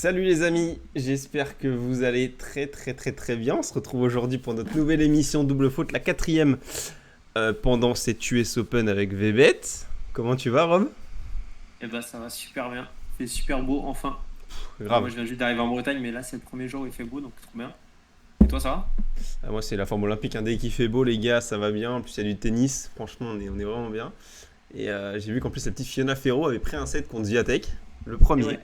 Salut les amis, j'espère que vous allez très bien. On se retrouve aujourd'hui pour notre nouvelle émission Double Faute, la quatrième pendant cette US Open avec VBet. Comment tu vas, Rob? Eh ben, ça va super bien. Il fait super beau, enfin. Moi, Grave. je viens juste d'arriver en Bretagne, mais là, c'est le premier jour où il fait beau, donc trop bien. Et toi, ça va? Ah, moi c'est la forme olympique, hein. Dès qu'il fait beau les gars, ça va bien. En plus il y a du tennis, franchement on est vraiment bien. Et j'ai vu qu'en plus la petite Fiona Ferro avait pris un set contre Viatek, le Et premier. ouais.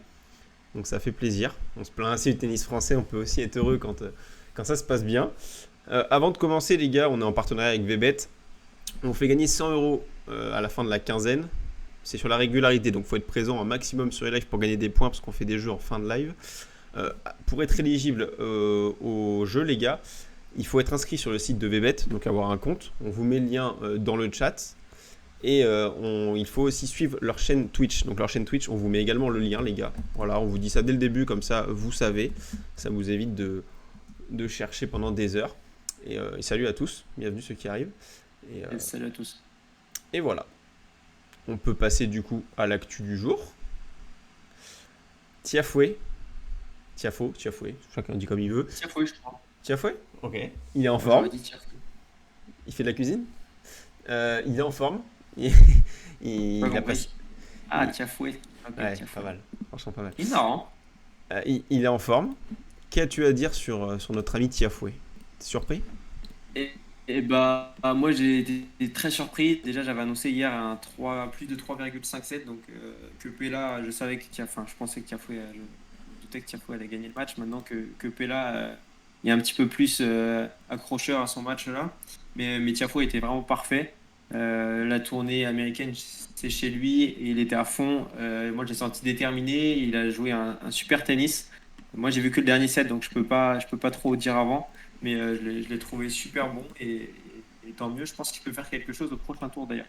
Donc ça fait plaisir. On se plaint assez du tennis français, on peut aussi être heureux quand ça se passe bien. Avant de commencer les gars, on est en partenariat avec VBet. On fait gagner 100 euros à la fin de la quinzaine. C'est sur la régularité, donc il faut être présent un maximum sur les lives pour gagner des points parce qu'on fait des jeux en fin de live. Euh, pour être éligible au jeu, les gars, il faut être inscrit sur le site de VBet, donc avoir un compte. On vous met le lien dans le chat. Et il faut aussi suivre leur chaîne Twitch. Donc leur chaîne Twitch, on vous met également le lien, les gars. Voilà, on vous dit ça dès le début, comme ça, vous savez. Ça vous évite de chercher pendant des heures. Et salut à tous, bienvenue ceux qui arrivent. Et, euh, Et salut à tous. et voilà. On peut passer du coup à l'actu du jour. Tiafoué, Tiafoué, chacun dit comme il veut. Tiens, fouille, je crois. Tiafoué. Ok. Il est en Moi, forme, j'aurais dit tiens, fouille. il fait de la cuisine. Il est en forme. Il, Pas il a passé. compris. Ah, il- tiens, fouille. Ok, Ouais, tiens, pas fouille. mal. Franchement, pas mal. Il est marrant. Il est en forme. Qu'as-tu à dire sur notre ami Tiafoué? T'es surpris? Et moi, j'ai été très surpris. Déjà, j'avais annoncé hier un 3, plus de 3,57. Donc, que Pella, je savais que enfin, je pensais que Tiafoué, je doutais que Tiafoué allait gagner le match. Maintenant que Pella est un petit peu plus accrocheur à son match là. Mais Tiafoué était vraiment parfait. La tournée américaine, c'est chez lui et il était à fond. Moi, je l'ai senti déterminé. Il a joué un super tennis. Moi, j'ai vu que le dernier set, donc je peux pas trop dire avant. Mais je l'ai trouvé super bon et tant mieux. Je pense qu'il peut faire quelque chose au prochain tour d'ailleurs.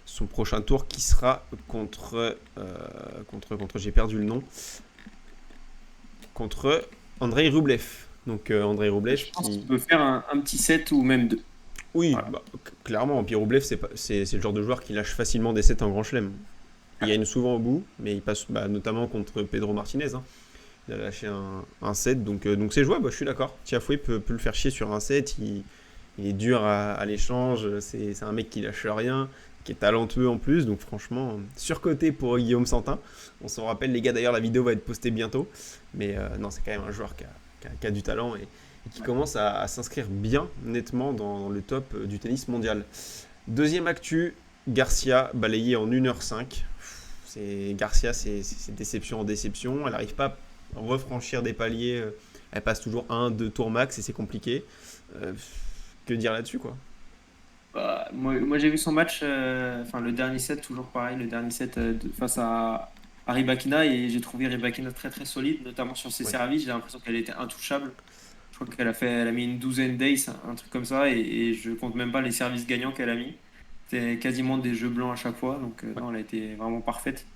Son prochain tour qui sera j'ai perdu le nom, contre Andrei Rublev. Donc Andrei Rublev Je pense qu'il qui, peut faire un petit set ou même deux. oui, Voilà. bah, clairement, Pierre Rublev, c'est le genre de joueur qui lâche facilement des sets en grand chelem. Il gagne souvent au bout, mais il passe notamment contre Pedro Martinez, hein. Il a lâché un set, donc c'est jouable, je suis d'accord. Tiafoué peut le faire chier sur un set, il est dur à l'échange, c'est un mec qui lâche rien, qui est talentueux en plus, donc franchement, surcoté pour Guillaume Santin. On s'en rappelle, les gars, d'ailleurs, la vidéo va être postée bientôt, mais non, c'est quand même un joueur qui a du talent et qui Ouais. commence à s'inscrire bien nettement dans le top du tennis mondial. Deuxième actu, Garcia balayé en 1h05. Garcia, c'est déception en déception. Elle n'arrive pas à refranchir des paliers. Elle passe toujours un, deux tours max et c'est compliqué. Euh, que dire là-dessus, quoi? Moi, j'ai vu son match, enfin le dernier set, toujours pareil, le dernier set face à Rybakina et j'ai trouvé Rybakina très très solide, notamment sur ses Ouais. services. J'ai l'impression qu'elle était intouchable. Je crois elle a mis une douzaine d'aces, un truc comme ça, et je compte même pas les services gagnants qu'elle a mis. C'était quasiment des jeux blancs à chaque fois, donc Ouais. non, elle a été vraiment parfaite.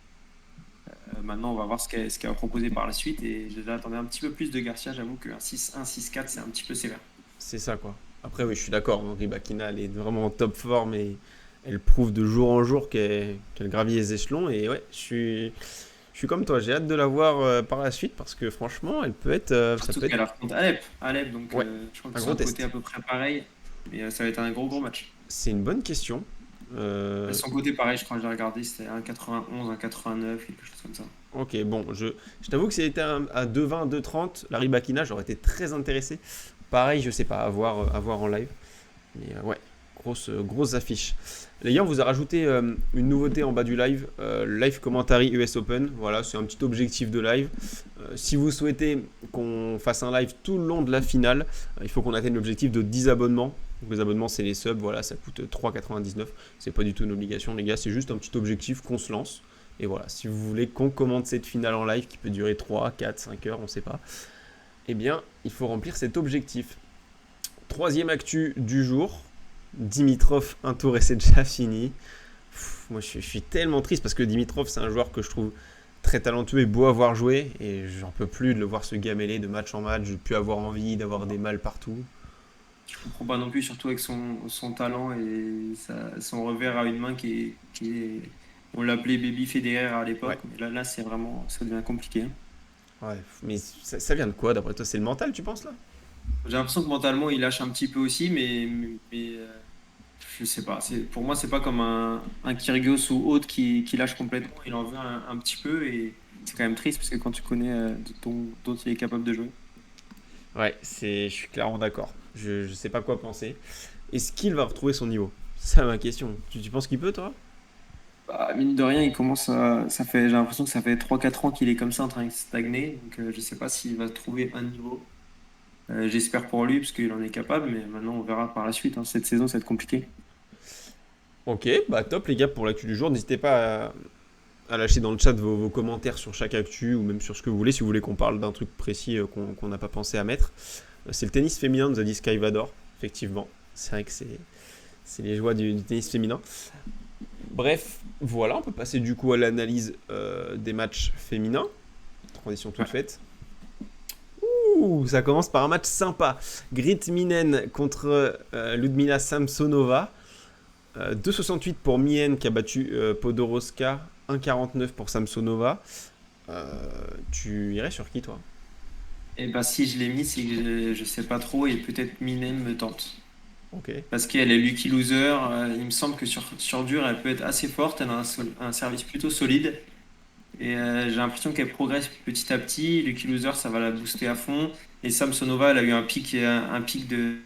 Maintenant, on va voir ce qu'elle va proposer par la suite, et j'attendais un petit peu plus de Garcia. J'avoue qu'un 6-1, 6-4, c'est un petit peu sévère. C'est ça, quoi. Après, oui, je suis d'accord. Henri Bakina, elle est vraiment en top forme et elle prouve de jour en jour qu'elle gravit les échelons. Et ouais, je suis comme toi. J'ai hâte de la voir par la suite parce que franchement, ça Surtout peut être, qu'elle affronte Alep, donc ouais, je crois un qu'ils sont gros à côté à test. peu près pareil, mais ça va être un gros gros match. C'est une bonne question. Elles Euh, sont côté pareil, je crois que j'ai regardé, c'était 1,91, 1,89, quelque chose comme ça. ok, bon, je t'avoue que si c'était à 2,20, 2,30, Larry Bakina, j'aurais été très intéressé. Pareil, je sais pas, à voir en live. Mais ouais, grosse affiche. Les gars, on vous a rajouté une nouveauté en bas du live, live commentary US Open. Voilà, c'est un petit objectif de live. Si vous souhaitez qu'on fasse un live tout le long de la finale, il faut qu'on atteigne l'objectif de 10 abonnements. Donc les abonnements, c'est les subs, voilà, ça coûte 3,99. C'est pas du tout une obligation, les gars, c'est juste un petit objectif qu'on se lance. Et voilà, si vous voulez qu'on commente cette finale en live qui peut durer 3, 4, 5 heures, on sait pas, eh bien, il faut remplir cet objectif. Troisième actu du jour, Dimitrov, un tour et c'est déjà fini. Moi, je suis tellement triste parce que Dimitrov, c'est un joueur que je trouve très talentueux et beau à voir jouer. Et j'en peux plus de le voir se gameler de match en match. Je peux plus avoir envie d'avoir des balles partout. Je comprends pas non plus, surtout avec son talent et son revers à une main on l'appelait Baby Federer à Ouais, l'époque, mais là c'est vraiment, ça devient compliqué. Ouais, mais ça vient de quoi d'après toi? C'est le mental, tu penses là? J'ai l'impression que mentalement, il lâche un petit peu aussi, je sais pas. Pour moi, c'est pas comme un Kyrgios ou autre qui lâche complètement. Il en veut un petit peu et c'est quand même triste parce que quand tu connais dont il est capable de jouer. Ouais, je suis clairement d'accord. Je sais pas quoi penser. Est-ce qu'il va retrouver son niveau? C'est ma question. Tu penses qu'il peut, toi? Bah, mine de rien, j'ai l'impression que ça fait 3 4 ans qu'il est comme ça en train de stagner. Donc, je sais pas s'il va trouver un niveau. J'espère pour lui parce qu'il en est capable, mais maintenant on verra par la suite, hein. Cette saison, ça va être compliqué. Ok, bah top les gars pour l'actu du jour. N'hésitez pas à lâcher dans le chat vos commentaires sur chaque actu ou même sur ce que vous voulez, si vous voulez qu'on parle d'un truc précis qu'on n'a pas pensé à mettre. C'est le tennis féminin, nous a dit Sky Vador, effectivement. C'est vrai que c'est les joies du tennis féminin. Bref, voilà, on peut passer du coup à l'analyse des matchs féminins. Transition toute Ouais. faite. Ouh, ça commence par un match sympa. Grit Minen contre Ludmila Samsonova. 2,68 pour Mien qui a battu Podoroska. 1,49 pour Samsonova. Tu irais sur qui, toi? Et bah, si je l'ai mis, c'est que je sais pas trop et peut-être Minem me tente. Ok. Parce qu'elle est lucky loser. Il me semble que sur dur, elle peut être assez forte. Elle a un service plutôt solide. Et j'ai l'impression qu'elle progresse petit à petit. Lucky loser, ça va la booster à fond. Et Samsonova, elle a eu un pic de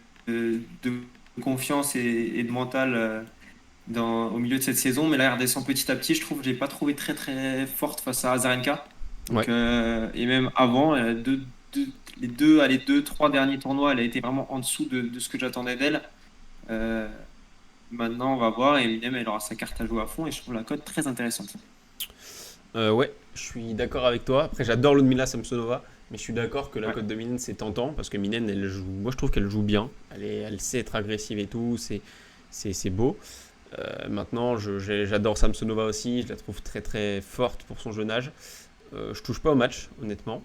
confiance et de mental au milieu de cette saison. Mais là, elle redescend petit à petit. Je trouve que je l'ai pas trouvé très très forte face à Azarenka. Ouais. Donc, et même avant, les deux, trois derniers tournois, elle a été vraiment en dessous de ce que j'attendais d'elle. Euh, Maintenant, on va voir. Et Eminem, elle aura sa carte à jouer à fond. Et je trouve la cote très intéressante. Ouais, je suis d'accord avec toi. Après, j'adore Ludmila Samsonova, mais je suis d'accord que la Ouais. cote de Minen c'est tentant parce que Minen, elle joue. Moi, je trouve qu'elle joue bien. Elle sait être agressive et tout. C'est beau. Maintenant, j'adore Samsonova aussi. Je la trouve très très forte pour son jeune âge. Je touche pas au match, honnêtement.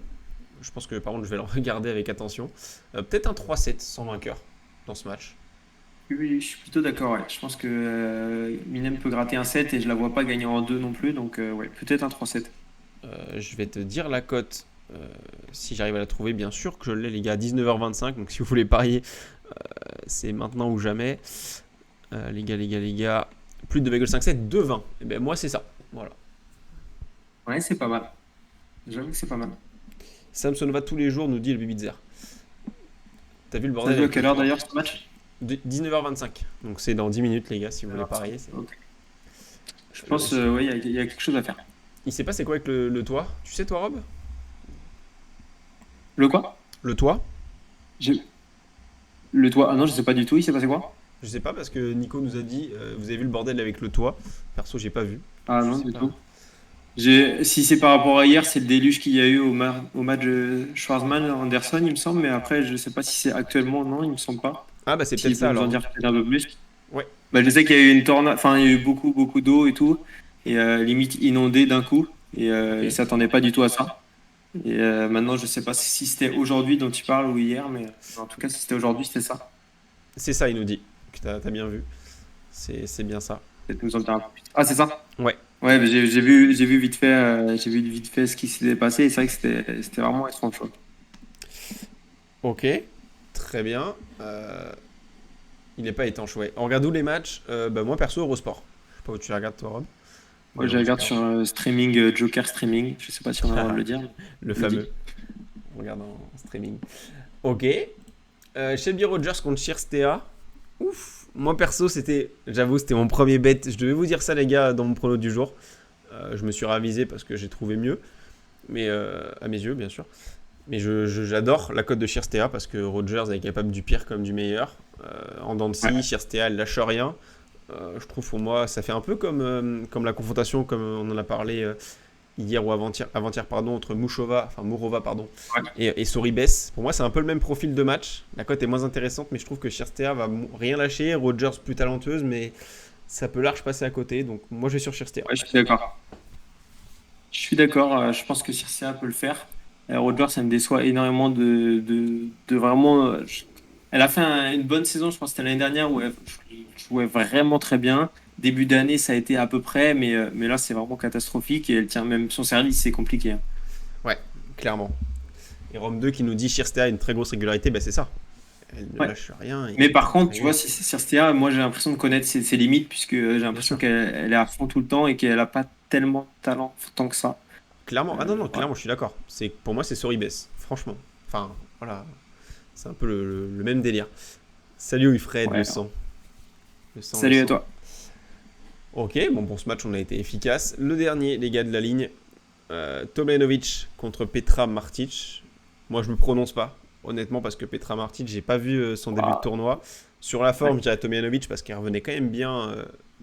Je pense que par contre, je vais le regarder avec attention. Peut-être un 3-7 sans vainqueur dans ce match. Oui, oui, je suis plutôt d'accord. Ouais. Je pense que Minem peut gratter un 7 et je la vois pas gagner en 2 non plus. Donc, ouais, peut-être un 3-7. Je vais te dire la cote si j'arrive à la trouver. Bien sûr que je l'ai, les gars, à 19h25. Donc, si vous voulez parier, c'est maintenant ou jamais. Les gars, plus de 2,57, 2,20. Et ben moi, c'est ça. Voilà. Ouais, c'est pas mal. J'avoue que c'est pas mal. Samsonova tous les jours nous dit le Bibitzer. T'as vu le Ça bordel joue à avec le quelle heure toit? d'ailleurs ce match? 19h25. Donc, c'est dans 10 minutes, les gars, si vous voulez parier. Ok. Je Euh, pense, ouais, il y a quelque chose à faire. Il s'est passé quoi avec le toit? Tu sais, toi, Rob? Le quoi? Le toit? J'ai- Le toit. Ah non, je sais pas du tout. Il s'est passé quoi? Je sais pas parce que Nico nous a dit vous avez vu le bordel avec le toit. Perso, j'ai pas vu. Ah Je non, sais du pas. tout. Si c'est par rapport à hier, c'est le déluge qu'il y a eu au match Schwarzman-Anderson, il me semble. Mais après, je sais pas si c'est actuellement. Non, il me semble pas. Ah bah c'est peut-être S'il ça peut nous alors, en hein. dire peut-être un peu plus. Ouais, Bah, je sais qu'il y a eu une tornade, enfin, il y a eu beaucoup, beaucoup d'eau et tout, et limite inondé d'un coup, et ok. ils s'attendaient pas du tout à ça. Et maintenant, je sais pas si c'était aujourd'hui dont tu parles ou hier, mais en tout cas, si c'était aujourd'hui, c'était ça. C'est ça, il nous dit. Que t'as bien vu. C'est bien ça. Peut-être nous en dire un peu plus. Ah, c'est ça? Ouais, Ouais, mais j'ai vu vite fait ce qui s'était passé, et c'est vrai que c'était vraiment étrange, quoi. ok. Très bien. Il n'est pas étanche, ouais. On regarde où les matchs? Bah moi perso, Eurosport. Je sais pas où tu les regardes toi, Rob. Moi, Mais je regarde Eurosport. sur streaming, Joker Streaming, je sais pas si on a le droit de le dire. Le Je le fameux. dis. On regarde en streaming. Ok. Shelby Rogers contre Cherstea. Ouf. Moi perso, j'avoue, c'était mon premier bet. Je devais vous dire ça, les gars, dans mon prono du jour. Je me suis ravisé parce que j'ai trouvé mieux. Mais à mes yeux, bien sûr. Mais j'adore la cote de Cherstea parce que Rogers est capable du pire comme du meilleur. En dents de scie, Ouais. Cherstea, elle lâche rien. Je trouve pour moi, ça fait un peu comme la confrontation, comme on en a parlé hier ou avant-hier pardon, entre Mourova pardon, Ouais. et Soribes. Pour moi, c'est un peu le même profil de match. La cote est moins intéressante, mais je trouve que Cherstea va rien lâcher. Rogers plus talentueuse, mais ça peut large passer à côté. Donc moi, je vais sur Cherstea. Ouais, je suis d'accord. Je suis d'accord, je pense que Circea peut le faire. Rodgers, ça me déçoit énormément de vraiment. Elle a fait une bonne saison, je pense que c'était l'année dernière où elle jouait vraiment très bien. Début d'année, ça a été à peu près, mais là, c'est vraiment catastrophique et elle tient même son service, c'est compliqué, hein. Ouais, clairement. Et Rome 2 qui nous dit Chirstea a une très grosse régularité, ben c'est ça. Elle ne Ouais. lâche rien. Mais par contre, tu Et- vois, sur Stea, moi j'ai l'impression de connaître ses limites, puisque j'ai Bien l'impression sûr. qu'elle est à fond tout le temps et qu'elle n'a pas tellement de talent tant que ça. Clairement. Ah non, non, Voilà. clairement, je suis d'accord. Pour moi, c'est Soribes. Franchement. Enfin, voilà. C'est un peu le même délire. Salut Wilfred, le Ouais. sang. Le sang, le Salut à sang. toi. Ok, bon, pour ce match, on a été efficace. Le dernier, les gars de la ligne, Tomljanovic contre Petra Martic. Moi, je me prononce pas, honnêtement, parce que Petra Martic, j'ai pas vu son début de Waouh. tournoi. Sur la Ouais. forme, je dirais Tomljanovic parce qu'il revenait quand même bien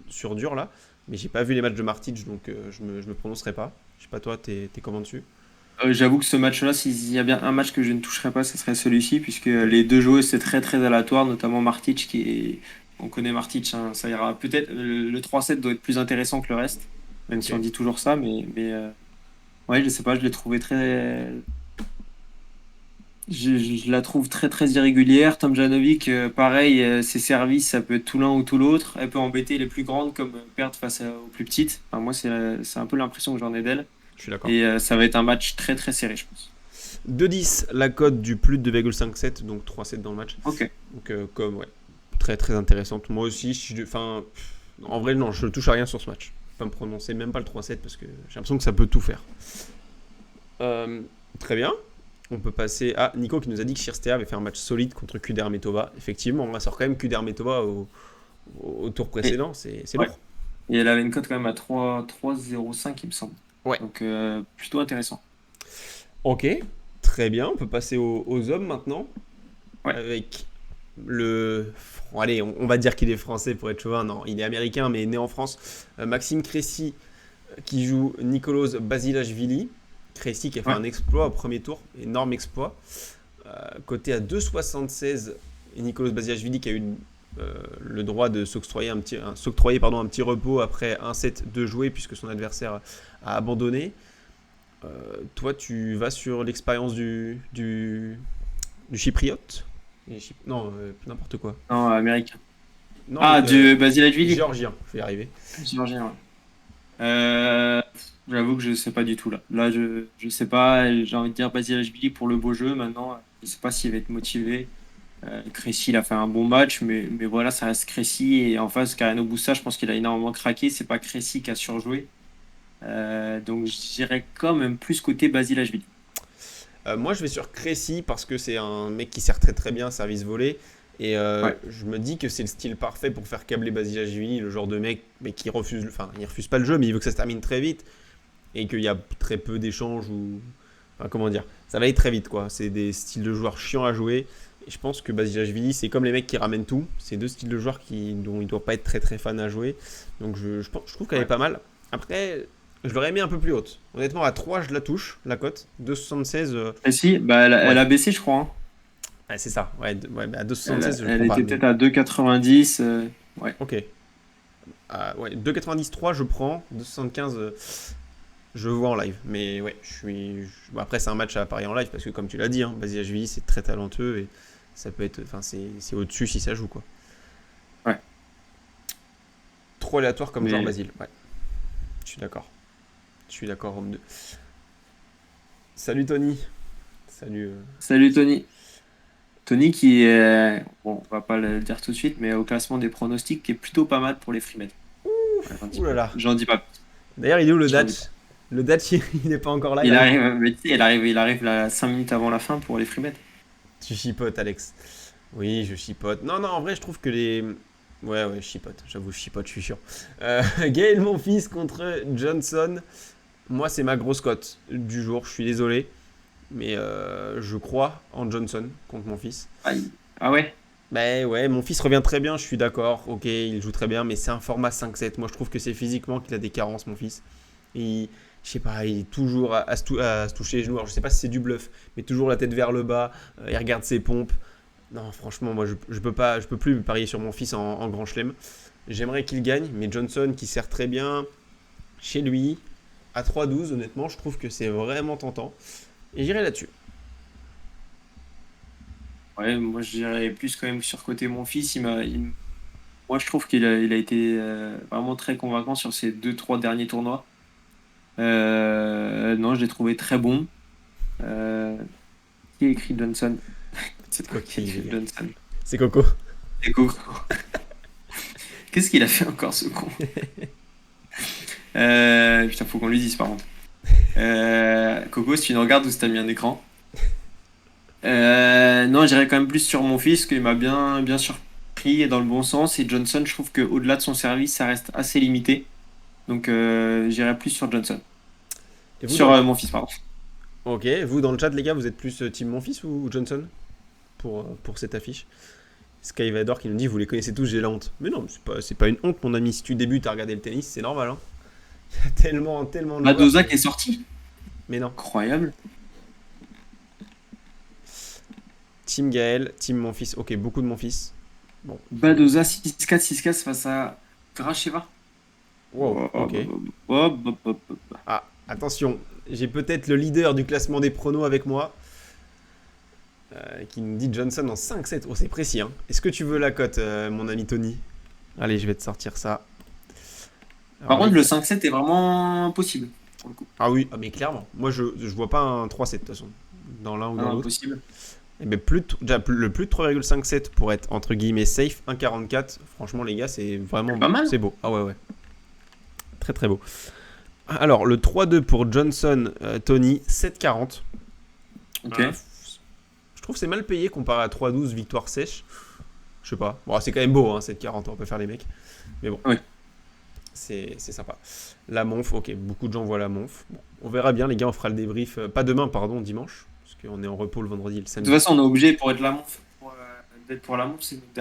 sur dur là. Mais j'ai pas vu les matchs de Martic, donc je me prononcerai pas. Je sais pas toi, t'es comment dessus? J'avoue que ce match-là, s'il y a bien un match que je ne toucherai pas, ce serait celui-ci, puisque Ok. les deux joueurs, c'est très très aléatoire, notamment Martic, on connaît Martic, hein, ça ira peut-être, le 3-7 doit être plus intéressant que le reste, même Ok. si on dit toujours ça, ouais, je sais pas, je l'ai trouvé très, je la trouve très très irrégulière. Tomljanovic, pareil, ses services, ça peut être tout l'un ou tout l'autre. Elle peut embêter les plus grandes comme perdre face aux plus petites. Enfin, moi, c'est un peu l'impression que j'en ai d'elle. Je suis d'accord. Et ça va être un match très très serré, je pense. 2-10, la cote du plus de 2,57, donc 3-7 dans le match. Ok. Donc, comme, ouais, très très intéressante. Moi aussi, enfin, en vrai, non, je touche à rien sur ce match. Je peux pas me prononcer, même pas le 3-7, parce que j'ai l'impression que ça peut tout faire. Euh, Très bien. On peut passer à Nico qui nous a dit que Chirstea avait fait un match solide contre Kudermetova. Effectivement, on sort quand même Kudermetova au tour Et, précédent, c'est ouais. lourd. Et elle avait une cote quand même à 3,05, il me semble. Ouais. Donc plutôt intéressant. Ok, très bien. On peut passer aux hommes maintenant. Ouais. Avec le. Bon, allez, on va dire qu'il est français pour être chauvin. Non, il est américain, mais né en France. Maxime Cressy qui joue Nicolas Basilashvili. Cressy qui a fait Ouais. un exploit au premier tour, énorme exploit. Coté à 2,76 et Nicolas Basilashvili qui a eu le droit de s'octroyer un petit repos après un set de jouer puisque son adversaire a abandonné. Toi, tu vas sur l'expérience du chypriote. Non, n'importe quoi. Non, américain. Non, Ah, du Basilashvili. géorgien, je vais y arriver. Géorgien, ouais. Euh, J'avoue que je sais pas du tout là. Là, je sais pas. J'ai envie de dire Basilashvili pour le beau jeu. Maintenant, je sais pas s'il va être motivé. Crécy, il a fait un bon match, mais voilà, ça reste Crécy. Et en face, Carreno Busta, je pense qu'il a énormément craqué. C'est pas Crécy qui a surjoué. Donc, je dirais quand même plus côté Basilashvili. Moi, je vais sur Cressy parce que c'est un mec qui sert très très bien service volé. Et Ouais. je me dis que c'est le style parfait pour faire câbler Basilashvili, le genre de mec mais qui refuse, enfin, il refuse pas le jeu, mais il veut que ça se termine très vite et qu'il y a très peu d'échanges ou, enfin, comment dire, ça va aller très vite quoi. C'est des styles de joueurs chiants à jouer. Et je pense que Basilashvili, c'est comme les mecs qui ramènent tout. C'est deux styles de joueurs dont il ne doit pas être très très fan à jouer. Donc je trouve qu'elle est Ouais. pas mal. Après, je l'aurais mis un peu plus haute. Honnêtement, à 3 je la touche, la cote. 2,76, Crécy, bah, elle ouais. a baissé, je crois, hein. Ouais, c'est ça. Ouais, ouais, bah à Elle, 2,76, je le elle prends pas. était Mais peut-être à 2,90. Ouais. ok. Ouais, 2,93, je prends. 2,75, je vois en live. Mais ouais, bon, après, c'est un match à parier en live parce que, comme tu l'as dit, hein, Basilashvili, c'est très talentueux et ça peut être. Enfin, c'est au-dessus si ça joue, quoi. Ouais. Trop aléatoire comme joueur, Mais Basile. Ouais, je suis d'accord. Je suis d'accord, Rome 2. Salut Tony. Salut. salut Tony. Tony qui est, bon, on va pas le dire tout de suite, mais au classement des pronostics, qui est plutôt pas mal pour les free bets. Ouais, Ouh là là. j'en dis pas plus. D'ailleurs, il est où le J'en dis Dutch? pas. Le Dutch, il n'est pas encore là, il Il arrive. arrive, mais tu sais, il arrive là, 5 minutes avant la fin pour les free bets. Tu chipotes, Alex. Oui, je chipote. Non, non, en vrai, je trouve que les. Ouais, ouais, je chipote. J'avoue, je chipote, je suis sûr. Gaël, mon fils, contre Johnson. Moi, c'est ma grosse cote du jour. Je suis désolé. Mais je crois en Johnson contre mon fils. Ah, ah ouais? Ben ouais, mon fils revient très bien, je suis d'accord. Ok, il joue très bien, mais c'est un format 5-7. Moi, je trouve que c'est physiquement qu'il a des carences, mon fils. Et je sais pas, il est toujours à se toucher les genoux. Alors, je sais pas si c'est du bluff, mais toujours la tête vers le bas. Il regarde ses pompes. Non, franchement, moi, je peux plus parier sur mon fils en grand chelem. J'aimerais qu'il gagne, mais Johnson qui sert très bien chez lui, à 3-12, honnêtement, je trouve que c'est vraiment tentant. Et j'irai là-dessus. Ouais, moi je dirais plus quand même sur côté mon fils. Moi je trouve il a été vraiment très convaincant sur ces deux, trois derniers tournois. Non, je l'ai trouvé très bon. Euh, qui a écrit Johnson? C'est quoi qui a Coquille, les écrit gars. Johnson? C'est Coco. C'est Coco. Qu'est-ce qu'il a fait encore ce con? Putain, faut qu'on lui dise par contre. Coco, si tu nous regardes ou si t'as mis un écran. Non, j'irais quand même plus sur mon fils, qu'il m'a bien surpris et dans le bon sens. Et Johnson, je trouve qu'au-delà de son service, ça reste assez limité. Donc j'irais plus sur Johnson. Et vous, Sur dans le... mon fils, pardon. Ok, vous, dans le chat, les gars, vous êtes plus Team Monfils ou Johnson pour cette affiche? Skyvador qui nous dit, vous les connaissez tous, j'ai la honte. Mais non, c'est pas une honte, mon ami. Si tu débutes à regarder le tennis, c'est normal. Hein. Il y a tellement de joueurs. Badoza qui est sorti. Mais non. Incroyable. Team Gaël, Team Monfils. Ok, beaucoup de Monfils. Bon. Badoza 6-4 face à Gracheva. Wow, Oh, ok. oh. Ah, attention, j'ai peut-être le leader du classement des pronos avec moi qui nous dit Johnson en 5-7. Oh, c'est précis. Hein. Est-ce que tu veux la cote, mon ami Tony? Allez, je vais te sortir ça. Par Alors, contre, le 5-7 est vraiment possible. Pour le coup. ah oui, mais clairement. Moi, je vois pas un 3-7 de toute façon. Dans l'un ou dans Ah, l'autre. possible. Et bien, le plus de 3,57 pour être entre guillemets safe, 1,44. Franchement, les gars, c'est vraiment Pas mal. c'est beau. Ah ouais. Très très beau. Alors, le 3-2 pour Johnson, Tony, 7,40. Ok. Je trouve que c'est mal payé comparé à 3-12 victoire sèche. Je sais pas. Bon, c'est quand même beau, hein, 7,40, on peut faire les mecs. Mais bon, Oui. c'est sympa. La Monf, ok, beaucoup de gens voient la Monf. Bon, on verra bien, les gars, on fera le débrief. Pas demain, pardon, dimanche. Parce qu'on est en repos le vendredi et le De samedi. toute façon, on est obligé pour être la Monf. D'être pour la Monf, c'est notre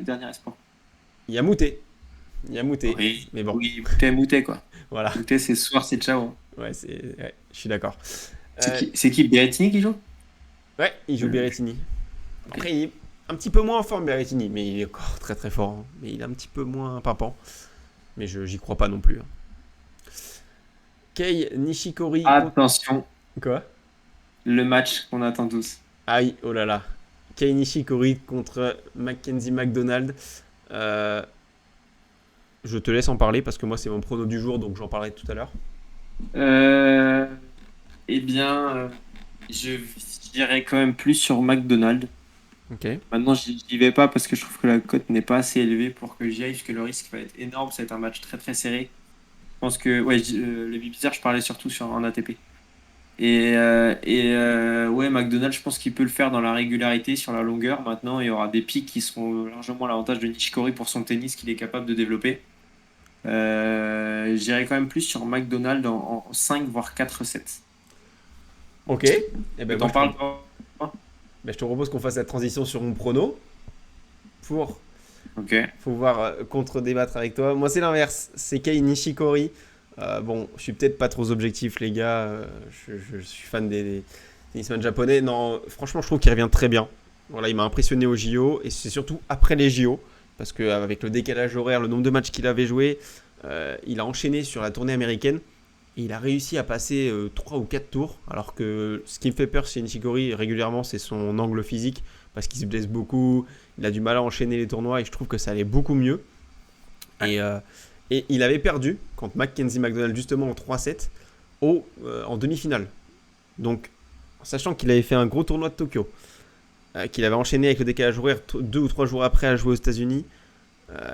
dernier espoir. Il y a Moutet. Oui, Mais bon, oui, mouté quoi. voilà. Mouté, c'est ce soir, c'est ciao. Ouais, je suis d'accord. Euh, C'est qui Berrettini qui joue? ouais, il joue Berrettini. Après, il est un petit peu moins en forme, Berrettini. Mais il est encore très très fort. Hein. Mais il est un petit peu moins pimpant. Mais j'y crois pas non plus. Hein. Kei Nishikori. Attention, Quoi? le match qu'on attend tous. Aïe, oh là là. Kei Nishikori contre Mackenzie McDonald. Euh, je te laisse en parler parce que moi, c'est mon prono du jour. Donc, j'en parlerai tout à l'heure. Euh, eh bien, je dirais quand même plus sur McDonald's. Ok. Maintenant, j'y vais pas parce que je trouve que la cote n'est pas assez élevée pour que j'y aille, parce que le risque va être énorme. Ça va être un match très très serré. Je pense que, ouais, le bizarre, je parlais surtout en ATP. Ouais, McDonald's, je pense qu'il peut le faire dans la régularité, sur la longueur. Maintenant, il y aura des pics qui seront largement à l'avantage de Nishikori pour son tennis qu'il est capable de développer. J'irai quand même plus sur McDonald's en 5 voire 4-7. Ok. Eh ben, moi, T'en parles toi? je te propose qu'on fasse la transition sur mon prono pour Ok. pouvoir contre-débattre avec toi. Moi, c'est l'inverse. C'est Kei Nishikori. Bon, je suis peut-être pas trop objectif, les gars. Je suis fan des tennisman japonais. Non, franchement, je trouve qu'il revient très bien. Voilà, il m'a impressionné au JO et c'est surtout après les JO parce qu'avec le décalage horaire, le nombre de matchs qu'il avait joué, il a enchaîné sur la tournée américaine et il a réussi à passer 3 ou 4 tours. Alors que ce qui me fait peur chez Nishikori régulièrement, c'est son angle physique parce qu'il se blesse beaucoup. Il a du mal à enchaîner les tournois et je trouve que ça allait beaucoup mieux. Et, il avait perdu contre Mackenzie McDonald justement en 3-7 en demi-finale. Donc, sachant qu'il avait fait un gros tournoi de Tokyo, qu'il avait enchaîné avec le décalage horaire 2 ou 3 jours après à jouer aux États-Unis,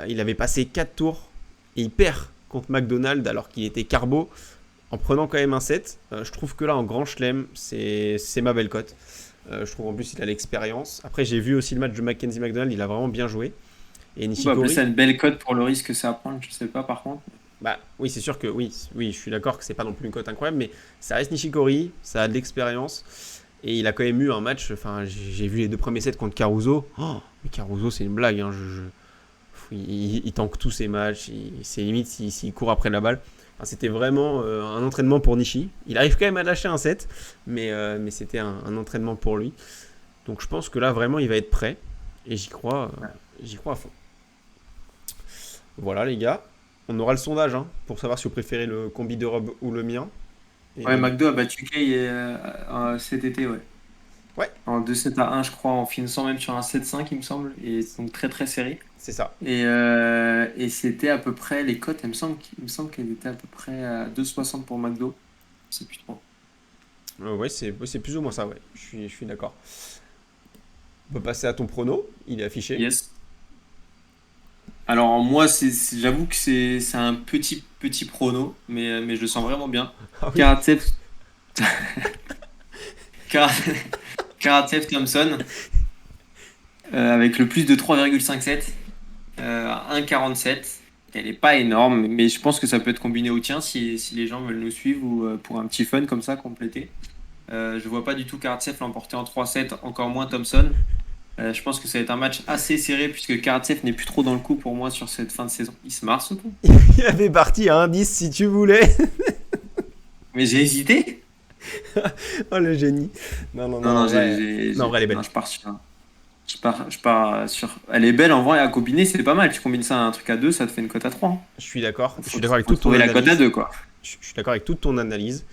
il avait passé 4 tours et il perd contre McDonald alors qu'il était carbo en prenant quand même un set. Je trouve que là en grand chelem, c'est ma belle cote. Je trouve en plus il a l'expérience. Après, j'ai vu aussi le match de Mackenzie McDonald, il a vraiment bien joué. Et Nishikori. C'est une belle cote pour le risque que c'est à prendre, je sais pas par contre. Bah oui, c'est sûr que oui, je suis d'accord que c'est pas non plus une cote incroyable, mais ça reste Nishikori, ça a de l'expérience et il a quand même eu un match. Enfin, j'ai vu les 2 premiers sets contre Caruso. Oh, mais Caruso, c'est une blague. Hein, il tank tous ses matchs, c'est limite s'il court après la balle. Enfin, c'était vraiment un entraînement pour Nishi. Il arrive quand même à lâcher un set, mais c'était un entraînement pour lui. Donc je pense que là vraiment il va être prêt et j'y crois à fond. Voilà les gars. On aura le sondage pour savoir si vous préférez le combi de robe ou le mien. Et Ouais, McDo a battu Kay cet été, ouais. ouais, En 2-7-1, je crois, en finissant même sur un 7-5, il me semble. Et donc très très serré. c'est ça. Et c'était à peu près les cotes, il me semble qu'elles étaient à peu près à 2,60 pour McDo. Je sais plus trop. Ouais, c'est plus ou moins ça, ouais. Je suis d'accord. On peut passer à ton prono. Il est affiché. Yes. Alors moi, j'avoue que c'est un petit prono, mais je le sens vraiment bien. Ah oui. Karatsev, Kar- Karatsev Thompson, avec le plus de 3,57, à 1,47. Elle n'est pas énorme, mais je pense que ça peut être combiné au tien si les gens veulent nous suivre ou pour un petit fun comme ça complété. Je vois pas du tout Karatsev l'emporter en 3-7, encore moins Thompson. Je pense que ça va être un match assez serré puisque Karatsev n'est plus trop dans le coup pour moi sur cette fin de saison. Il se marre ce coup. Il avait parti à 1,10 si tu voulais. Mais j'ai hésité. Oh le génie. Non, non, non. Non, non, en vrai, non, en vrai, elle est belle. non, je pars sur. Elle est belle en vrai à combiner, c'est pas mal. Tu combines ça à un truc à 2, ça te fait une cote à 3, hein. Je suis d'accord. Je suis Faut, d'accord avec faut toute ton trouver la cote à analyse. 2, quoi. Je suis d'accord avec toute ton analyse.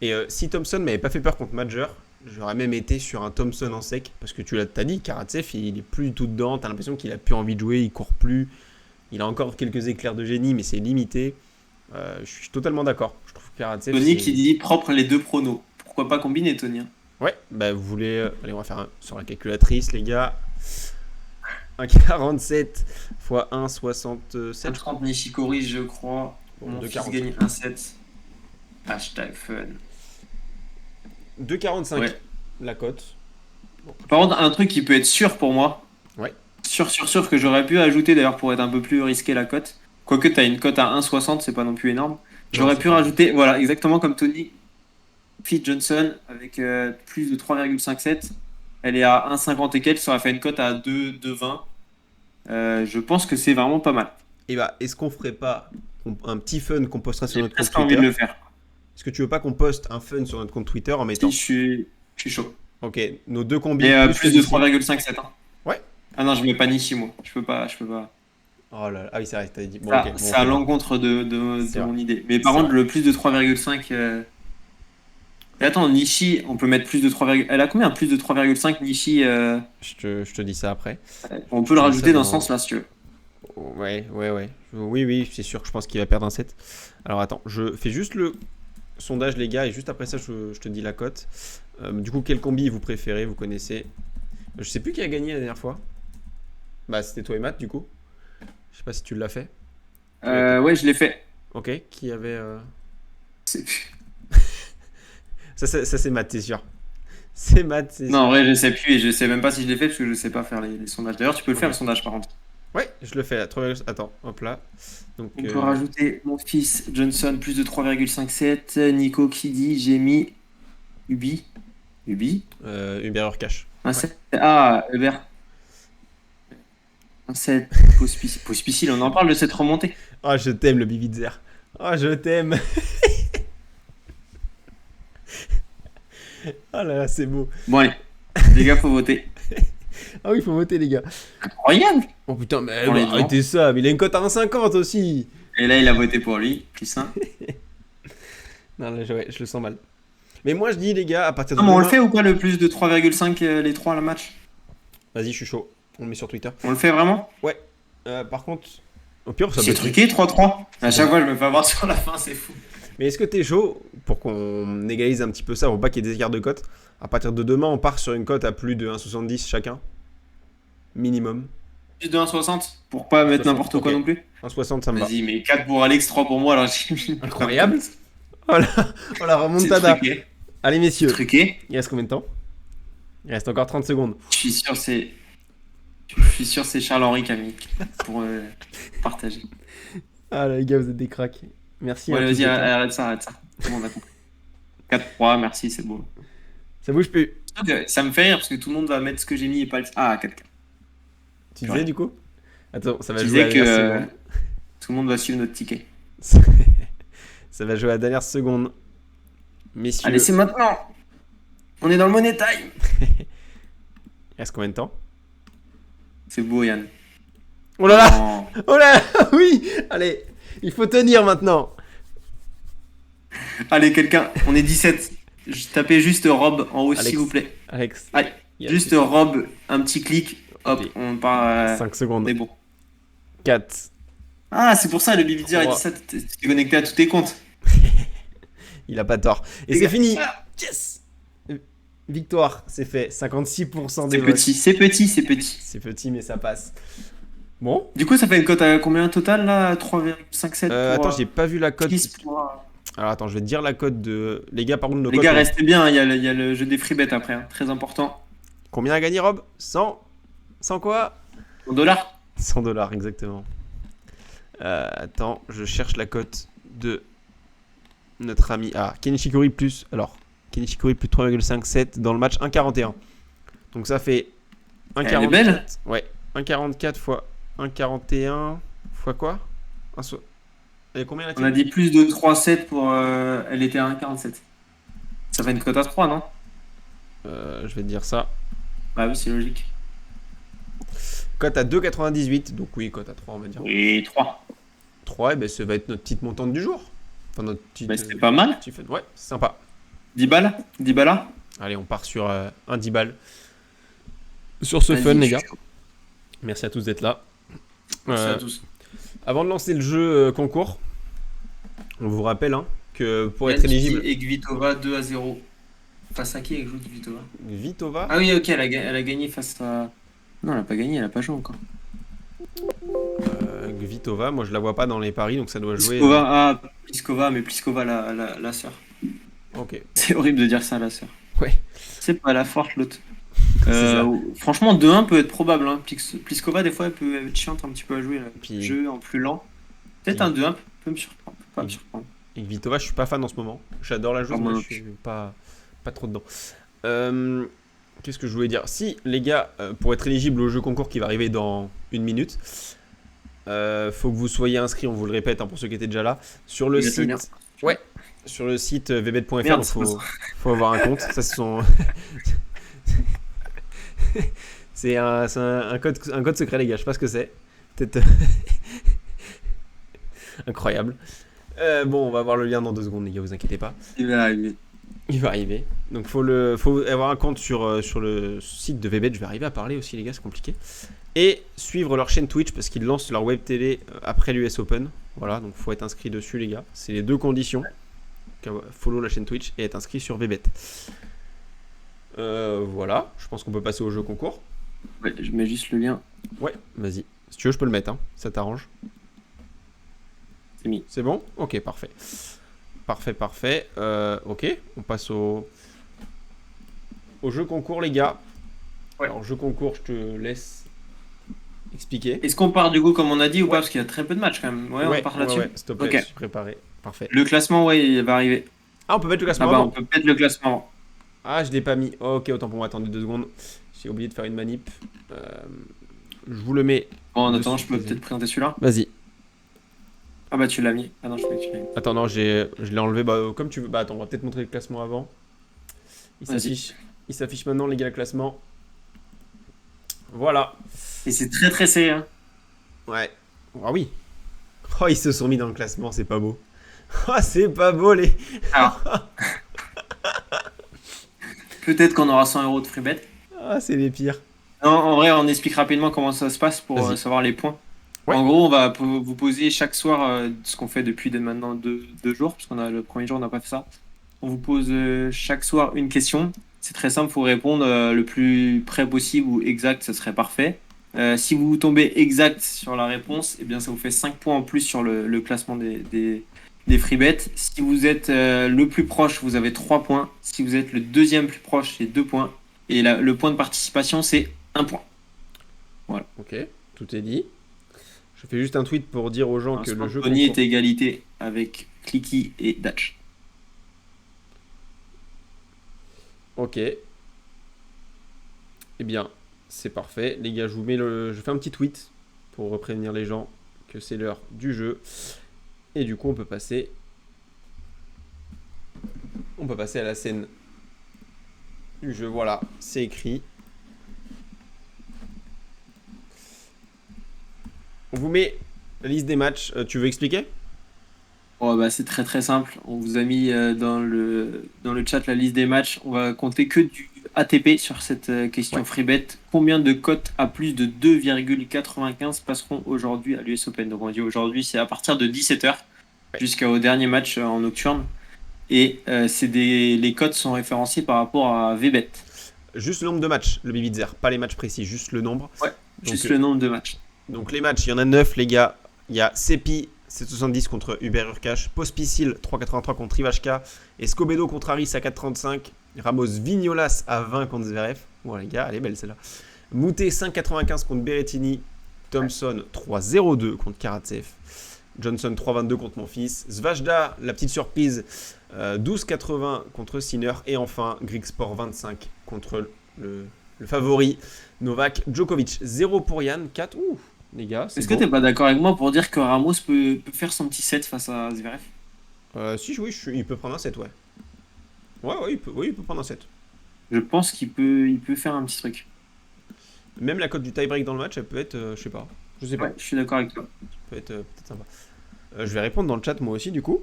Et si Thompson m'avait pas fait peur contre Major, j'aurais même été sur un Thompson en sec. Parce que t'as dit, Karatsev, il est plus du tout dedans. T'as l'impression qu'il a plus envie de jouer, il court plus. Il a encore quelques éclairs de génie, mais c'est limité. Je suis totalement d'accord. Je trouve que Karatsev, Tony c'est. qui dit propre les deux pronos. Pourquoi pas combiner, Tony, hein. Ouais, bah vous voulez. Allez, on va faire un sur la calculatrice, les gars. 1,47 fois 1,67. 1,30 Nishikori, je crois. Bon, Mon fils 2,45. gagne 1,7. Hashtag fun. 2,45 Ouais. la cote. Par contre, un truc qui peut être sûr pour moi. Ouais. Sûr que j'aurais pu ajouter d'ailleurs pour être un peu plus risqué la cote. Quoique tu as une cote à 1,60, c'est pas non plus énorme. J'aurais c'est pu pas rajouter, voilà, exactement comme Tony, Fit Johnson avec plus de 3,57. Elle est à 1,50 et quelques, ça aurait fait une cote à 2,20. Je pense que c'est vraiment pas mal. Et bah, est-ce qu'on ferait pas un petit fun qu'on postera sur J'ai notre compte presque envie de Twitter? le faire. Est-ce que tu veux pas qu'on poste un fun sur notre compte Twitter en mettant. Si, je suis chaud. Ok, nos deux combis Et plus plus le de Nissi. 3,57, hein. Ouais. Ah non, je mets pas Nishi, moi. Je peux pas. Oh là là. Ah oui, c'est vrai, t'avais dit. Bon, Ça, ok. Bon, c'est on à fait pas. l'encontre C'est de vrai. mon idée. Mais par C'est contre, vrai. le plus de 3,5. Et attends, Nishi, on peut mettre plus de 3, elle a combien plus de 3,5 Nishi Je te dis ça après. on peut Je le te dis ça rajouter dans ce dans. sens-là, si tu veux. Ouais, ouais, ouais. Oui, oui, c'est sûr que je pense qu'il va perdre un set. Alors attends, je fais juste le sondage, les gars, et juste après ça, je te dis la cote. Du coup, quel combi vous préférez, vous connaissez? Je sais plus qui a gagné la dernière fois. Bah, c'était toi et Matt, du coup. Je sais pas si tu l'as fait. Ouais, je l'ai fait. Ok, qui avait. C'est- Ça, c'est Matt, c'est sûr. C'est Matt, c'est Non, en sûr. vrai, je sais plus et je sais même pas si je l'ai fait parce que je sais pas faire les sondages. D'ailleurs, tu peux le faire Ok. le sondage par contre. Ouais, je le fais là. Attends, hop là. Donc, On peut rajouter mon fils Johnson plus de 3,57, Nico qui dit j'ai mis Ubi. Uber Cash. Un Ouais. 7. Ah, Hubert. Un 7. Pospisil, on en parle de cette remontée. Ah, je t'aime, le Bibitzer. Ah, je t'aime. Ah là là, c'est beau. Bon, allez, les gars, faut voter. Ah oui, il faut voter, les gars. Incroyable! Oh putain, mais Pour les arrêtez ça. Mais il a une cote à 1,50 aussi. Et là, il a voté pour lui, plus 1. Non, là, ouais, je le sens mal. Mais moi, je dis, les gars, à partir de Non, mais on le demain. fait ou pas le plus de 3,5 les 3 le match? Vas-y, je suis chaud. On le met sur Twitter. On le fait vraiment? Ouais. Par contre, au pire, ça peut C'est être. truqué 3-3. À chaque fois, je me fais avoir sur la fin, c'est fou. Mais est-ce que t'es chaud pour qu'on égalise un petit peu ça, pour pas qu'il y ait des écarts de cote? À partir de demain, on part sur une cote à plus de 1,70 chacun. Minimum. Plus de 1,60 pour pas mettre 60, n'importe quoi ok. non plus. 1,60, ça me va. Vas-y, mais 4 pour Alex, 3 pour moi, alors j'ai mis. Incroyable. Oh la C'est remontada. truqué. Allez, messieurs. Truqué. Il reste combien de temps? Il reste encore 30 secondes. Je suis sûr c'est Charles-Henri qui a mis pour partager. Ah là, les gars, vous êtes des cracks. Merci. Ouais, hein, vas-y, tous les temps. arrête ça. Tout le monde a compris. 4-3, merci, c'est beau. Ça bouge plus. Ok, ça me fait rire parce que tout le monde va mettre ce que j'ai mis et pas le. Ah, 4. Tu Ouais. disais du coup? Attends, ça va Je jouer à disais la que dernière seconde. tout le monde va suivre notre ticket. Ça va jouer à la dernière seconde. Messieurs, Allez, c'est maintenant. On est dans le money time. il reste combien de temps? C'est beau, Yann. Oh là là! Non. Oh là là! Oui! Allez, il faut tenir maintenant. Allez, quelqu'un, on est 17. Tapez juste Rob en haut, Alex. s'il vous plaît. Alex, Allez, il y a juste Rob, un petit clic. Hop, Allez. on part. 5 On secondes. est bon. 4. Ah, c'est pour ça, le Bibizir, il Trois. dit ça. Tu t'es connecté à tous tes comptes. Il a pas tort. Et Les c'est gars. fini. Ah. Yes! Victoire, c'est fait. 56% des C'est votes. petit, c'est petit, c'est petit. C'est petit, mais ça passe. Bon. Du coup, ça fait une cote à combien total là? 3,57 pour. Attends, j'ai pas vu la cote. Chris pour, Alors attends, je vais te dire la cote de. Les gars, par contre, nos Les cotes. gars, restez bien, il y a le jeu des free bets après, hein, très important. Combien a gagné Rob 100. 100 quoi? En dollars? 100 dollars, exactement. Attends, je cherche la cote de notre ami. Ah, Kenishikori plus. Alors, Kenishikori plus 3,57 dans le match 1,41. Donc ça fait 1,44. Elle est belle. Ouais, 1,44 fois 1,41 fois quoi? Et combien On a dit plus de 3,7 pour. Elle était à 1,47. Ça fait une cote à 3, non? Je vais te dire ça. Bah oui, c'est logique. Cote à 2,98. Donc oui, cote à 3, on va dire. Oui, 3. 3, et ben ça va être notre petite montante du jour. Enfin, notre petite. Bah, c'est pas mal. Ouais, c'est sympa. 10 balles? 10 balles là? Allez, on part sur un 10 balles. Sur ce fun, les gars. Merci à tous d'être là. Merci à tous. Avant de lancer le jeu concours, on vous rappelle que pour être éligible. Et Kvitova 2-0. Face à qui elle joue Kvitova? Vitova. Ah oui, ok, elle a gagné face à. Non, elle a pas gagné, elle a pas joué encore. Kvitova, moi je la vois pas dans les paris, donc ça doit jouer. Pliskova, mais Pliskova, la sœur. Ok. C'est horrible de dire ça, la sœur. Ouais. C'est pas la forte, l'autre. Ça. Franchement, 2-1 peut être probable. Hein. Pliskova, des fois, elle peut être chiante un petit peu à jouer. Puis... Jeu en plus lent. Peut-être un 2-1 peut me surprendre. Pas me surprendre. Et Kvitova, je suis pas fan en ce moment. J'adore la joueuse, mais je suis pas trop dedans. Qu'est-ce que je voulais dire? Si, les gars, pour être éligible au jeu concours qui va arriver dans 1 minute, faut que vous soyez inscrits, on vous le répète pour ceux qui étaient déjà là, sur le site. Ouais, sur le site vbet.fr, donc faut avoir un compte. Ça, c'est un code secret, les gars, je sais pas ce que c'est. Peut-être. Incroyable. Bon, on va voir le lien dans 2 secondes, les gars, vous inquiétez pas. Il va arriver. Il va arriver. Donc faut avoir un compte sur le site de VBet. Je vais arriver à parler aussi, les gars, c'est compliqué. Et suivre leur chaîne Twitch parce qu'ils lancent leur web télé après l'US Open. Voilà, donc faut être inscrit dessus, les gars. C'est les 2 conditions. Follow la chaîne Twitch et être inscrit sur VBet. Voilà, je pense qu'on peut passer au jeu concours. Ouais, je mets juste le lien. Ouais, vas-y. Si tu veux, je peux le mettre, ça t'arrange. C'est mis. C'est bon? Ok, parfait. Parfait. Ok, on passe au jeu concours, les gars. Ouais. Alors, jeu concours, je te laisse expliquer. Est-ce qu'on part du coup, comme on a dit, ou pas? Parce qu'il y a très peu de matchs quand même. Ouais, on part là-dessus. Ouais, s'il te plaît, je suis préparé. Parfait. Le classement, ouais, il va arriver. Ah, on peut mettre le classement avant. On peut mettre le classement. Ah, je l'ai pas mis. Ok, autant pour moi. Attendez 2 secondes. J'ai oublié de faire une manip. Je vous le mets. Bon, en attendant, je peux peut-être présenter celui-là. Vas-y. Ah bah tu l'as mis. Ah non, je croyais que tu l'as mis. Attends, non, je l'ai enlevé. Comme tu veux. Attends, on va peut-être montrer le classement avant. Il s'affiche maintenant, les gars, le classement. Voilà. Et c'est très très serré. Hein. Ouais. Ah oui. Oh, ils se sont mis dans le classement, c'est pas beau. Oh, c'est pas beau, les. Alors. Peut-être qu'on aura 100 € de free bet. Ah, c'est les pires. Non, en vrai, on explique rapidement comment ça se passe pour savoir les points. Ouais. En gros, on va vous poser chaque soir ce qu'on fait depuis maintenant 2 jours, parce qu'on a le premier jour, on n'a pas fait ça. On vous pose chaque soir une question. C'est très simple, il faut répondre le plus près possible ou exact, ça serait parfait. Si vous tombez exact sur la réponse, eh bien, ça vous fait 5 points en plus sur le classement des free bets. Si vous êtes le plus proche, vous avez 3 points. Si vous êtes le deuxième plus proche, c'est 2 points. Et le point de participation, c'est 1 point. Voilà. Ok, tout est dit. Je fais juste un tweet pour dire aux gens que le jeu concours est à égalité avec Clicky et Datch. Ok. Eh bien, c'est parfait. Les gars, je fais un petit tweet pour prévenir les gens que c'est l'heure du jeu. Et du coup, on peut passer à la scène du jeu. Voilà, c'est écrit. On vous met la liste des matchs. Tu veux expliquer? C'est très très simple. On vous a mis dans le chat la liste des matchs. On va compter que du ATP sur cette question free bet. Combien de cotes à plus de 2,95 passeront aujourd'hui à l'US Open? Donc on dit aujourd'hui, c'est à partir de 17h jusqu'au dernier match en nocturne. Et les cotes sont référenciés par rapport à VBet. Juste le nombre de matchs, le Bibitzer, pas les matchs précis, juste le nombre. Ouais, Donc, juste le nombre de matchs. Donc les matchs, il y en a 9 les gars. Il y a Sepi 770 contre Uber Urkash, Pospisil 3,83 contre Ivashka, Escobedo contre Aris à 4,35, Ramos Vignolas à 20 contre Zverev. Bon les gars, elle est belle celle-là. Moutet 5,95 contre Berrettini, Thompson 3,02 contre Karatsev, Johnson 3,22 contre Monfils, Zvajda, la petite surprise, 12,80 contre Sinner, et enfin Grigsport 25 contre le favori Novak Djokovic. 0 pour Yann, 4. Ouh, les gars. Est-ce que tu n'es pas d'accord avec moi pour dire que Ramos peut faire son petit set face à Zverev? Si, oui, il peut prendre un set, ouais. Ouais, il peut prendre un set. Je pense qu'il peut faire un petit truc. Même la cote du tie-break dans le match, elle peut être, je sais pas. Je sais pas. Ouais, je suis d'accord avec toi. Ça peut être peut-être sympa. Je vais répondre dans le chat moi aussi, du coup.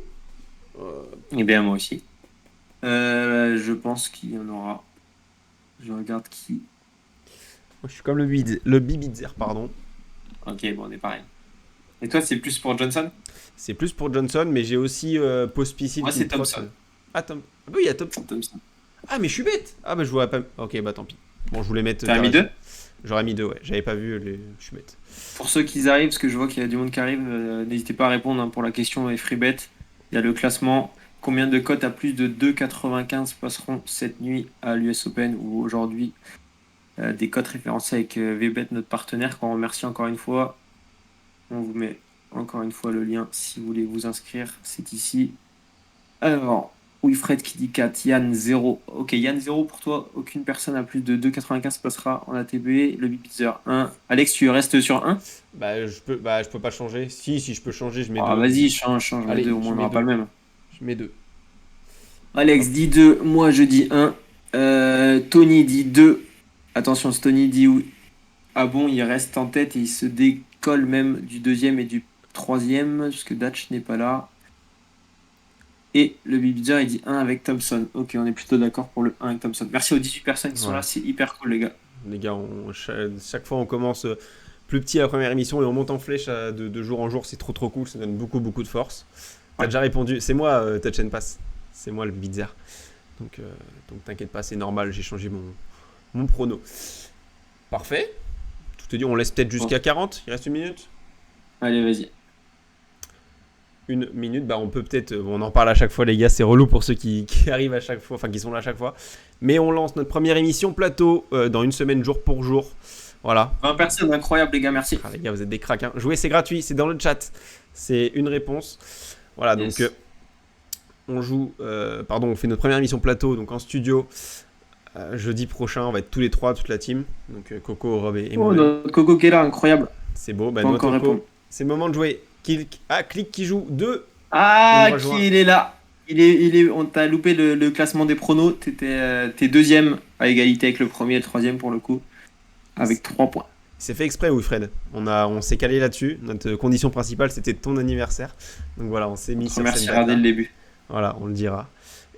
Eh bien, moi aussi. Je pense qu'il y en aura. Je regarde qui. Moi, je suis comme le Bibitzer, pardon. Ok, bon, on est pareil. Et toi, c'est plus pour Johnson? C'est plus pour Johnson, mais j'ai aussi Pospisil. Moi, qui c'est me trotte. Thompson. Ah, ah bah oui, il y a Thompson. Thompson. Ah, mais je suis bête. Ah, bah je voudrais pas. Ok, bah tant pis. Bon, je voulais mettre. T'as mis 2? J'aurais mis 2, ouais. J'avais pas vu les. Je suis bête. Pour ceux qui arrivent, parce que je vois qu'il y a du monde qui arrive, n'hésitez pas à répondre pour la question et FreeBet. Il y a le classement. Combien de cotes à plus de 2,95 passeront cette nuit à l'US Open ou aujourd'hui? Des cotes référencées avec VBet, notre partenaire, qu'on remercie encore une fois. On vous met encore une fois le lien si vous voulez vous inscrire. C'est ici. Alors, Wilfred qui dit 4, Yann 0. Ok, Yann 0 pour toi. Aucune personne à plus de 2,95 passera en ATB. Le Bibitzer 1. Alex, tu restes sur 1? Bah, je peux pas changer. Si je peux changer, je mets 2. Ah, vas-y, change Allez, les deux. Au moins, on je n'aura mets pas le deux. même. Je mets 2. Alex dit 2. Moi, je dis 1. Tony dit 2. Attention, Tony dit oui. Ah bon, il reste en tête et il se décolle même du deuxième et du troisième, parce que Dutch n'est pas là. Et le Bibitzer, il dit 1 avec Thompson. Ok, on est plutôt d'accord pour le 1 avec Thompson. Merci aux 18 personnes qui sont là, c'est hyper cool, les gars. Les gars, chaque fois on commence plus petit à la première émission et on monte en flèche de jour en jour, c'est trop cool, ça donne beaucoup de force. T'as déjà répondu, c'est moi Touch and Pass, c'est moi le Bibitzer. Donc t'inquiète pas, c'est normal, j'ai changé mon prono. Parfait. Tout est dit, on laisse peut-être jusqu'à 40, il reste une minute. Allez, vas-y. Une minute, bah on peut peut-être, on en parle à chaque fois les gars, c'est relou pour ceux qui arrivent à chaque fois, enfin qui sont là à chaque fois. Mais on lance notre première émission plateau dans une semaine jour pour jour. Voilà. 20 personnes, incroyable les gars, merci. Ah, les gars, vous êtes des cracks. Hein. Jouer, c'est gratuit, c'est dans le chat. C'est une réponse. Voilà, Yes. donc on joue, on fait notre première émission plateau, donc en studio. Jeudi prochain, on va être tous les trois, toute la team. Donc Coco, Rob et moi. Notre Coco qui est là, incroyable. C'est beau, bah, Pas notre encore Coco, répondre. c'est le moment de jouer. Click qui joue 2. Ah, On rejoint. il est là. On t'a loupé le classement des pronos. T'es deuxième à égalité avec le premier et le troisième pour le coup. Avec 3 points. C'est fait exprès, Wilfred. On s'est calé là-dessus. Notre condition principale, c'était ton anniversaire. Donc voilà, on s'est mis sur Merci cette à dès date-là. le début. Voilà, on le dira.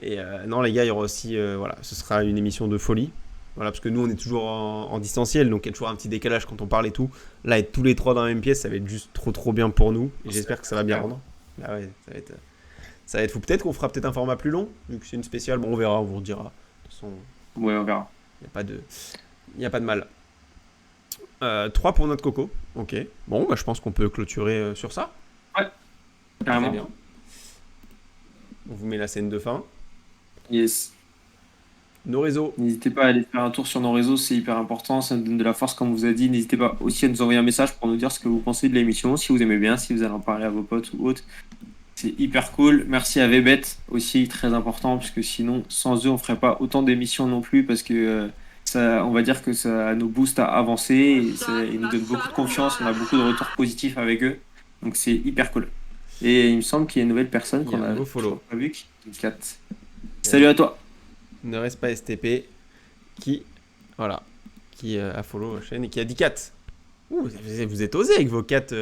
Et non, les gars, il y aura aussi, ce sera une émission de folie. Voilà, parce que nous, on est toujours en distanciel, donc il y a toujours un petit décalage quand on parle et tout. Là, être tous les trois dans la même pièce, ça va être juste trop bien pour nous. Et j'espère que ça va bien rendre. Bah ouais, ça va être fou. Peut-être qu'on fera peut-être un format plus long, vu que c'est une spéciale. Bon, on verra, on vous redira. De toute façon, Ouais, on verra. il n'y a pas de mal. 3 pour notre Coco. Ok. Bon, bah, je pense qu'on peut clôturer sur ça. Carrément. Très bien. On vous met la scène de fin. Yes. Nos réseaux. N'hésitez pas à aller faire un tour sur nos réseaux, c'est hyper important, ça nous donne de la force comme on vous a dit. N'hésitez pas aussi à nous envoyer un message pour nous dire ce que vous pensez de l'émission, si vous aimez bien, si vous allez en parler à vos potes ou autres. C'est hyper cool. Merci à VBet aussi, très important, parce que sinon, sans eux, on ferait pas autant d'émissions non plus, parce que ça, on va dire que ça nous booste à avancer, et ils nous donnent beaucoup de confiance, on a beaucoup de retours positifs avec eux, donc c'est hyper cool. Et il me semble qu'il y a une nouvelle personne Il y a qu'on un a nouveau follow. toujours pas vu, qui est 4. Salut à toi. Ne reste pas STP qui a follow la chaîne et qui a dit 4. Ouh, vous êtes osé avec vos 4.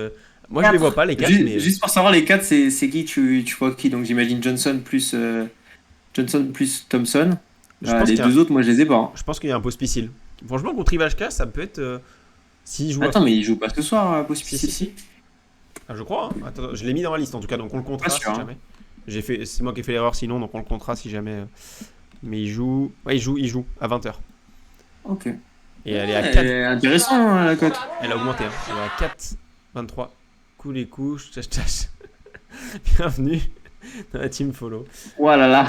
Moi je les vois pas les 4 mais Juste pour savoir les 4 c'est qui tu vois qui, donc j'imagine Johnson plus Thompson. je pense Les qu'il y a- deux autres moi je les ai pas. je pense qu'il y a un Pospisil. Franchement contre Ivashka ça peut être si joue Attends mais il joue pas ce soir si. Ah, je crois hein. Attends, je l'ai mis dans la liste en tout cas donc on le comptera Pas sûr, si hein. jamais. C'est moi qui ai fait l'erreur sinon, donc on le comptera si jamais. Mais il joue. Ouais, il joue à 20h. Ok. Et elle est à Ouais, 4. intéressant hein, la cote. Elle a augmenté. Hein. Elle est à 4,23. Coup les couches, tâche. Bienvenue dans la team follow. Voilà là,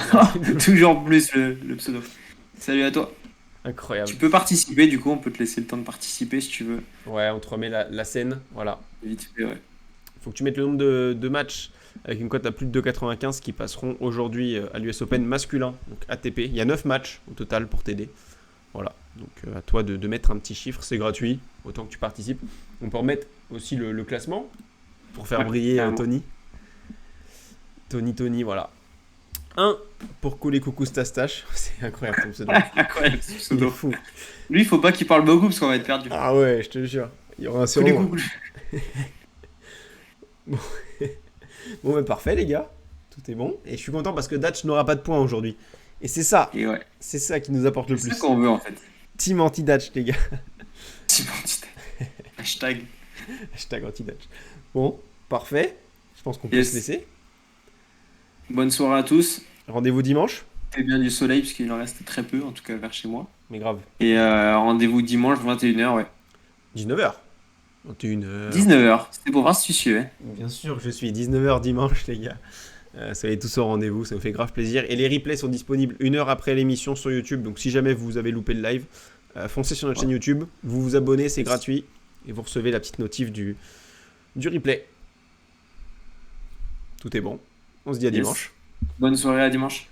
toujours plus le pseudo. Salut à toi. Incroyable. Tu peux participer, du coup, on peut te laisser le temps de participer si tu veux. Ouais, on te remet la scène. Voilà. Vite fait, ouais. Faut que tu mettes le nombre de matchs avec une cote à plus de 2,95 qui passeront aujourd'hui à l'US Open masculin, donc ATP. Il y a 9 matchs au total pour t'aider. Voilà, donc à toi de mettre un petit chiffre, c'est gratuit, autant que tu participes. On peut remettre aussi le classement pour faire briller Tony. Tony, voilà. 1 pour couler coucou Stastache. C'est incroyable ton pseudo. Incroyable ce Il est pseudo. fou. Lui, il faut pas qu'il parle beaucoup parce qu'on va être perdu. Ah ouais, je te jure. Il y aura un Tous les surnom. coucou. Bon, bah parfait les gars. Tout est bon. Et je suis content parce que Datch n'aura pas de points aujourd'hui. Et c'est ça. Et ouais. C'est ça qui nous apporte le C'est plus. ça qu'on veut en fait. Team anti-Datch les gars. Hashtag. Hashtag anti-Datch. Bon, parfait. Je pense qu'on peut se laisser. Bonne soirée à tous. Rendez-vous dimanche. Fais bien du soleil parce qu'il en reste très peu, en tout cas vers chez moi. Mais grave. Et rendez-vous dimanche 21h, ouais. 19h. 21h. 19h. C'était pour voir si tu suivais. Bien sûr que je suis 19h dimanche les gars. Soyez tous au rendez-vous, ça nous fait grave plaisir. Et les replays sont disponibles 1 heure après l'émission sur YouTube. Donc si jamais vous avez loupé le live, foncez sur notre chaîne YouTube. Vous vous abonnez, c'est gratuit. Et vous recevez la petite notif du replay. Tout est bon. On se dit à dimanche. Bonne soirée à dimanche.